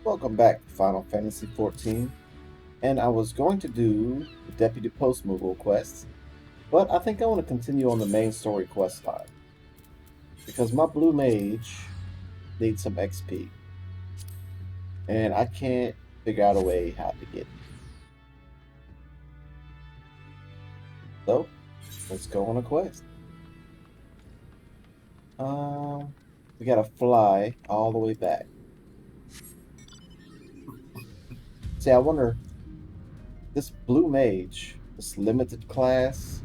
Welcome back to Final Fantasy XIV, and I was going to do the Deputy Post Removal quest, but I think I want to continue on the main story quest line because my blue mage needs some XP, and I can't figure out a way how to get it. So let's go on a quest. We gotta fly all the way back. See, I wonder this blue mage, this limited class.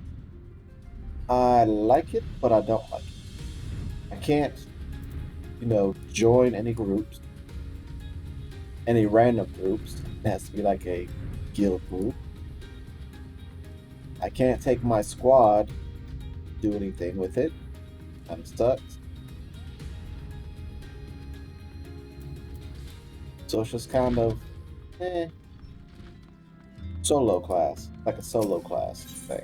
I like it, but I don't like it. I can't, join any groups, any random groups. It has to be like a guild group. I can't take my squad, do anything with it. I'm stuck. So it's just kind of solo class, like a solo class thing.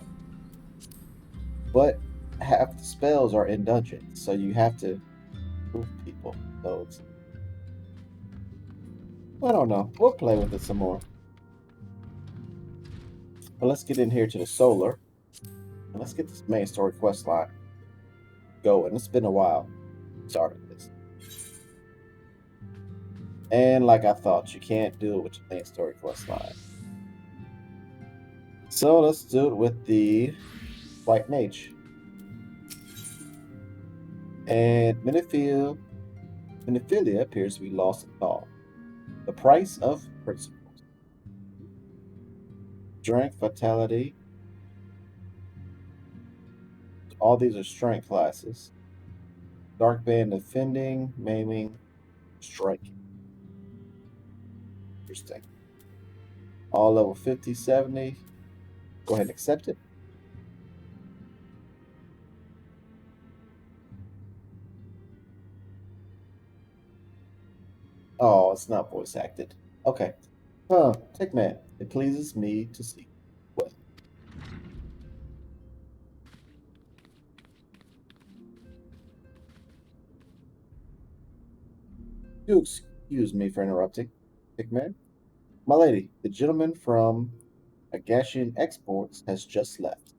But half the spells are in dungeons, so you have to move people. So it's, I don't know. We'll play with it some more. But let's get in here to the solar, and let's get this main story quest line going. It's been a while started this. And like I thought, you can't do it with the main story quest line. So let's do it with the White Mage. And Minophilia appears to be lost in thought. The price of principles. Strength, vitality. All these are strength classes. Dark Band defending, maiming, striking. Interesting. All level 50, 70. Go ahead and accept it. Oh, it's not voice acted. Okay. Take man. It pleases me to see. What? Do excuse me for interrupting. Take man. My lady, the gentleman from Garlean Exports has just left.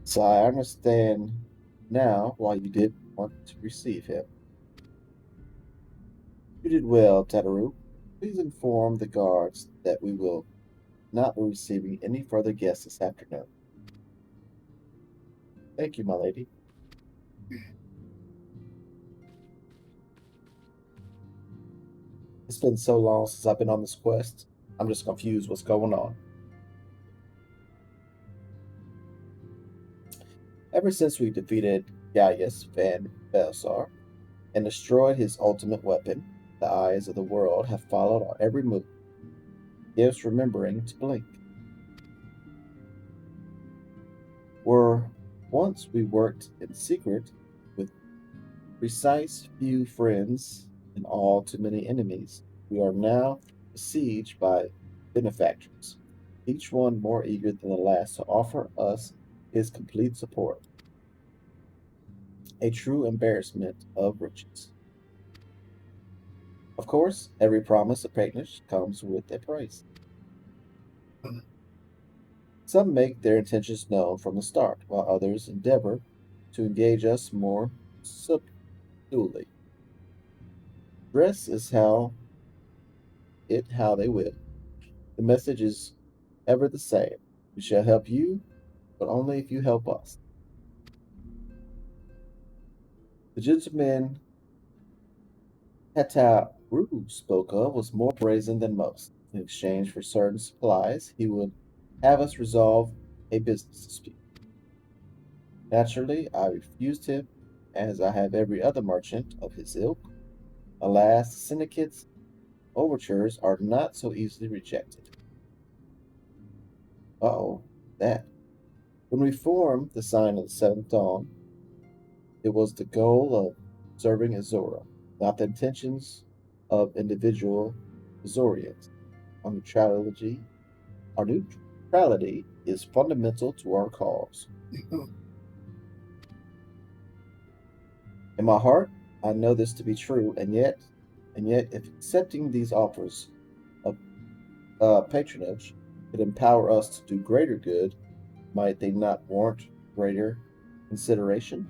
So I understand now why you did want to receive him. You did well, Tataru. Please inform the guards that we will not be receiving any further guests this afternoon. Thank you, my lady. It's been so long since I've been on this quest. I'm just confused what's going on. Ever since we defeated Gaius Van Belsar and destroyed his ultimate weapon, the eyes of the world have followed our every move. Gives remembering to blink. Once we worked in secret with precise few friends and all too many enemies. We are now besieged by benefactors, each one more eager than the last to offer us his complete support. A true embarrassment of riches. Of course, every promise of patronage comes with a price. Some make their intentions known from the start, while others endeavor to engage us more subtly. Dress is how they will. The message is ever the same. We shall help you, but only if you help us. The gentleman Hataru spoke of was more brazen than most. In exchange for certain supplies, he would have us resolve a business dispute. Naturally, I refused him, as I have every other merchant of his ilk. Alas, the syndicate's overtures are not so easily rejected. That. When we formed the sign of the Seventh Dawn, it was the goal of serving Eorzea, not the intentions of individual Eorzeans. Our neutrality is fundamental to our cause. In my heart, I know this to be true, and yet, if accepting these offers of patronage could empower us to do greater good, might they not warrant greater consideration?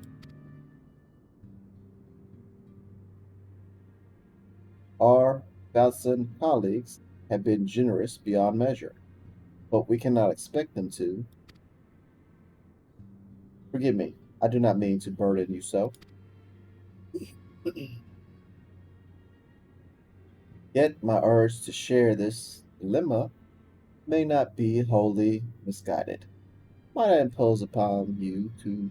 Our thousand colleagues have been generous beyond measure, but we cannot expect them to. Forgive me, I do not mean to burden you so. Yet my urge to share this dilemma may not be wholly misguided. Might I impose upon you to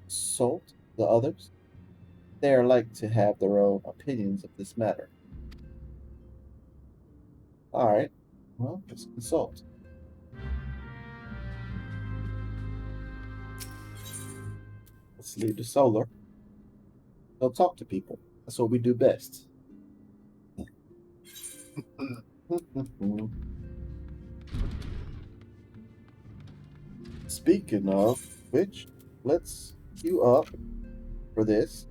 consult the others? They are like to have their own opinions of this matter. All right, well, let's consult. Let's leave the solar. Go talk to people. That's what we do best. Speaking of which, let's queue up for this.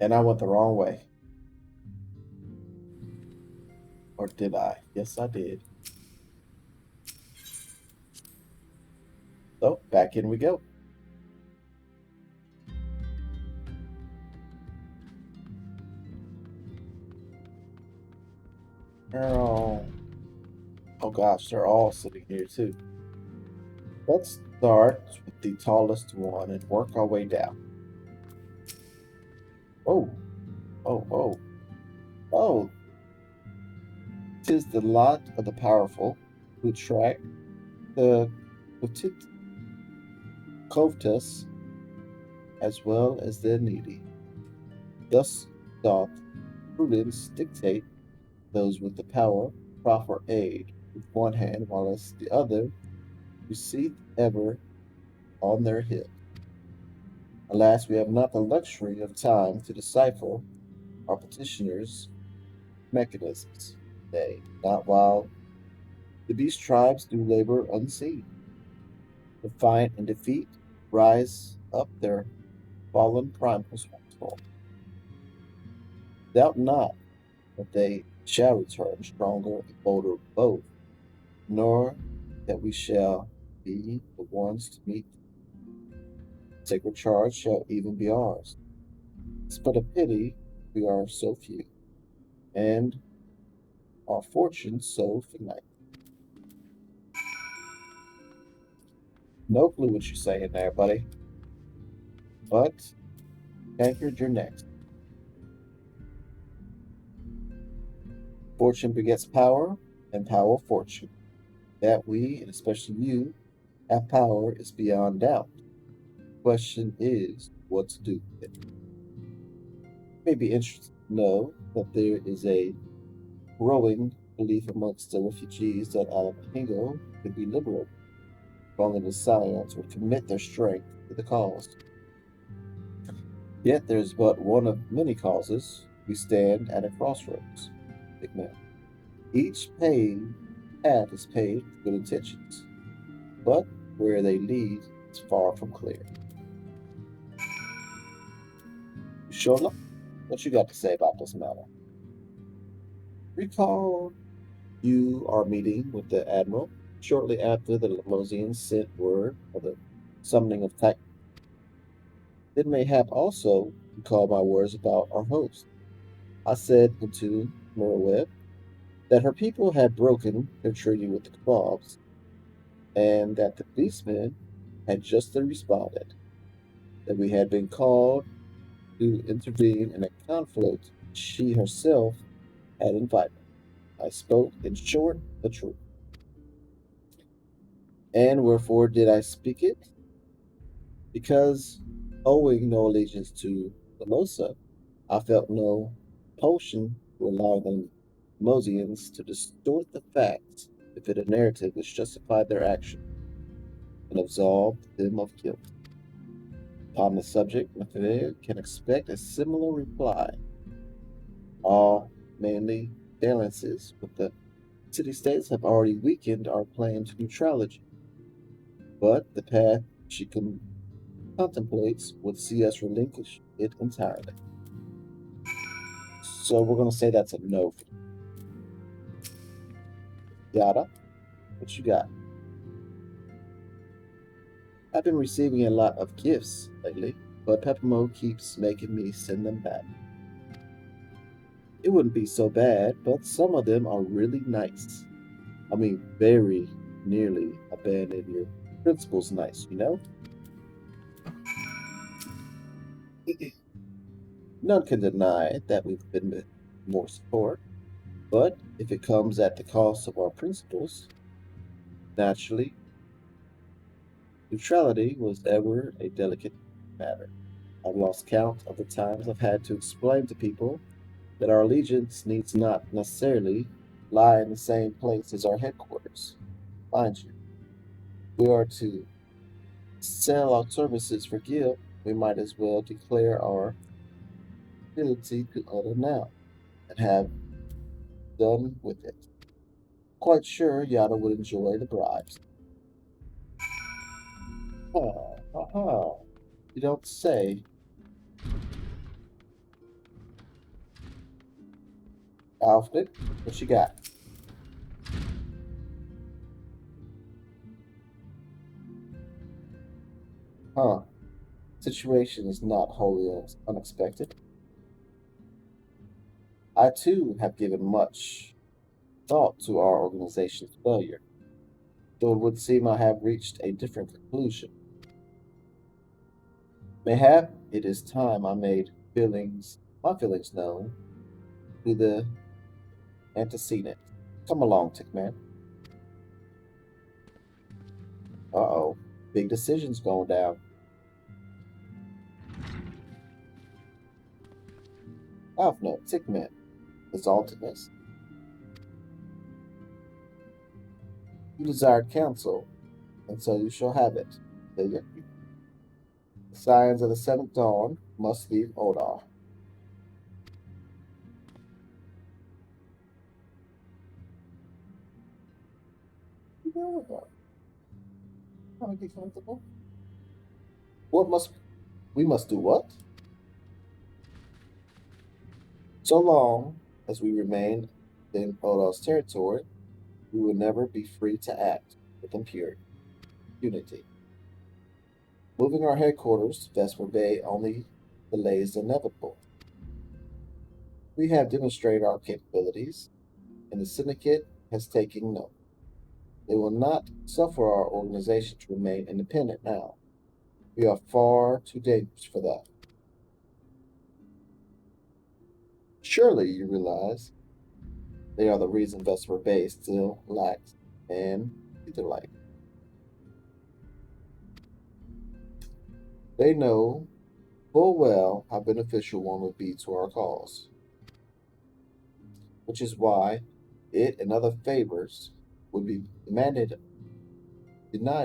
And I went the wrong way. Or did I? Yes, I did. So, back in we go. Oh, oh gosh, they're all sitting here too. Let's start with the tallest one and work our way down. Oh, oh. Oh, 'tis the lot of the powerful who track the covetous as well as the needy. Thus doth prudence dictate those with the power proffer aid with one hand, whilst the other receive ever on their hill. Alas, we have not the luxury of time to decipher our petitioners' mechanisms. Nay, not while the beast tribes do labor unseen. Defiant and defeat rise up their fallen primals once more. Doubt not that they shall return stronger and bolder both, nor that we shall be the ones to meet. Sacred charge shall even be ours. It's but a pity we are so few, and our fortune so finite. No clue what you're saying there, buddy. But Tankard, you're next. Fortune begets power, and power fortune. That we, and especially you, have power is beyond doubt. The question is what to do with it. You may be interested to know that there is a growing belief amongst the refugees that Alapingo could be liberated, if only the Scions would commit their strength to the cause. Yet there is but one of many causes. We stand at a crossroads, big man. Each path is paved with good intentions, but where they lead is far from clear. Shola, what you got to say about this matter? Recall you are meeting with the Admiral shortly after the Lemosians sent word of the summoning of Titan. Then mayhap also recall my words about our host. I said into Merweb that her people had broken their treaty with the Kebabs, and that the Beastmen had justly responded, that we had been called to intervene in a conflict she herself had invited. I spoke, in short, the truth. And wherefore did I speak it? Because, owing no allegiance to Lamosa, I felt no compulsion to allow the Mosians to distort the facts to fit a narrative which justified their action and absolved them of guilt. Upon the subject, Mathilde can expect a similar reply. All manly balances with the city-states have already weakened our claim to neutrality. but the path she contemplates would see us relinquish it entirely. So we're going to say that's a no for Yada. What you got? I've been receiving a lot of gifts lately, but Peppermo keeps making me send them back. It wouldn't be so bad, but some of them are really nice. I mean, very nearly abandon your principles nice, you know? None can deny that we've been with more support, but if it comes at the cost of our principles, naturally, neutrality was ever a delicate matter. I've lost count of the times I've had to explain to people that our allegiance needs not necessarily lie in the same place as our headquarters. Mind you, if we are to sell our services for gift, we might as well declare our ability to utter now and have done with it. Quite sure Yada would enjoy the bribes. Ha. You don't say. Alfred, what you got? Huh. Situation is not wholly unexpected. I too have given much thought to our organization's failure, though it would seem I have reached a different conclusion. Mayhap it is time I made my feelings known to the antecedent. Come along, Tickman. Uh-oh. Big decisions going down. Alfner, Tickman, exaltedness. You desired counsel, and so you shall have it. The signs of the seventh dawn must leave Odar. You know what? Kind of get comfortable. What must we must do what? So long as we remain in Odar's territory, we will never be free to act with impunity. Moving our headquarters to Vesper Bay only delays the inevitable. We have demonstrated our capabilities, and the Syndicate has taken note. They will not suffer our organization to remain independent now. We are far too dangerous for that. Surely you realize they are the reason Vesper Bay still lacks an ether light. They know full well how beneficial one would be to our cause, which is why it and other favors would be denied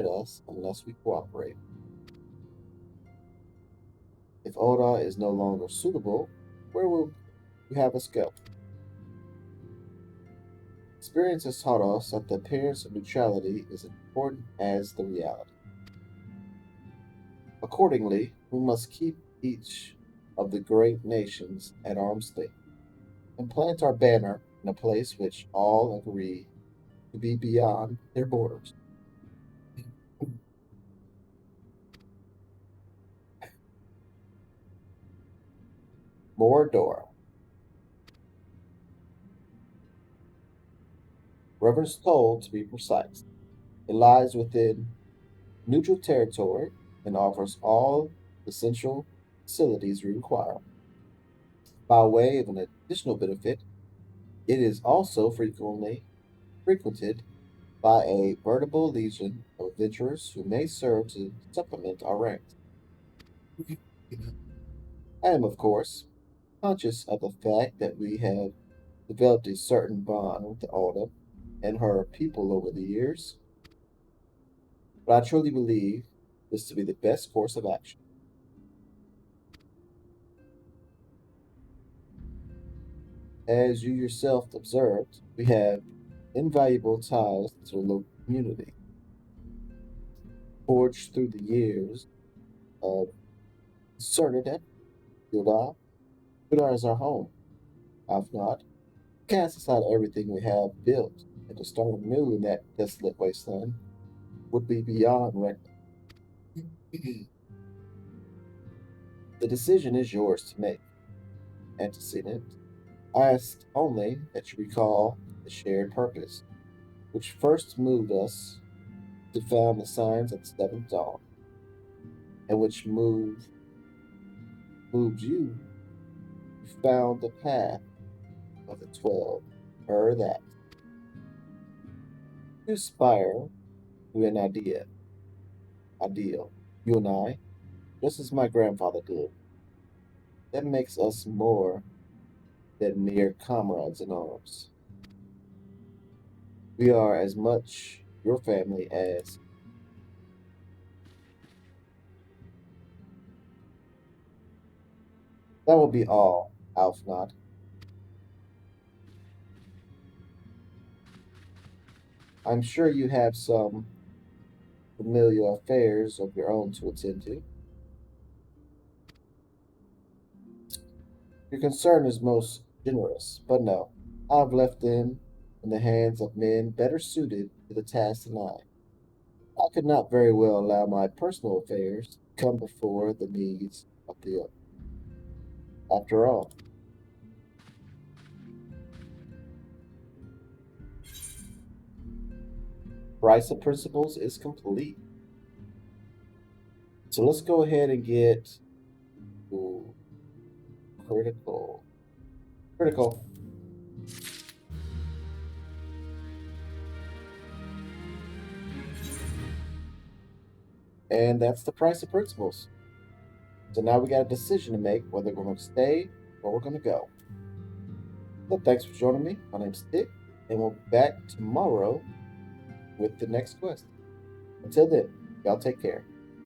us unless we cooperate. If Oda is no longer suitable, where will you have us go? Experience has taught us that the appearance of neutrality is important as the reality. Accordingly, we must keep each of the great nations at arm's length and plant our banner in a place which all agree to be beyond their borders. Mordor, Reverence told to be precise. It lies within neutral territory and offers all the central facilities we require. By way of an additional benefit, it is also frequented by a veritable legion of adventurers who may serve to supplement our ranks. I am, of course, conscious of the fact that we have developed a certain bond with the Alda and her people over the years, but I truly believe this to be the best course of action. As you yourself observed, we have invaluable ties to the local community. Forged through the years of Cernidep, Yudar. Yudar is our home. If not, cast aside everything we have built, and to start anew in that desolate wasteland would be beyond reckoning. The decision is yours to make, antecedent. I ask only that you recall the shared purpose, which first moved us to found the signs of the seventh dawn, and which moved you to found the path of the 12. That you aspire to an ideal, you and I, just as my grandfather did. That makes us more than mere comrades in arms. We are as much your family as that will be all, Alfnod. I'm sure you have some familiar affairs of your own to attend to. Your concern is most generous, but no, I've left them in the hands of men better suited to the task than I. I could not very well allow my personal affairs to come before the needs of the other. After all, price of principles is complete. So let's go ahead and get ooh, critical. Critical. And that's the price of principles. So now we got a decision to make whether we're going to stay or we're going to go. So thanks for joining me. My name's Dick, and we'll be back tomorrow with the next quest. Until then, y'all take care.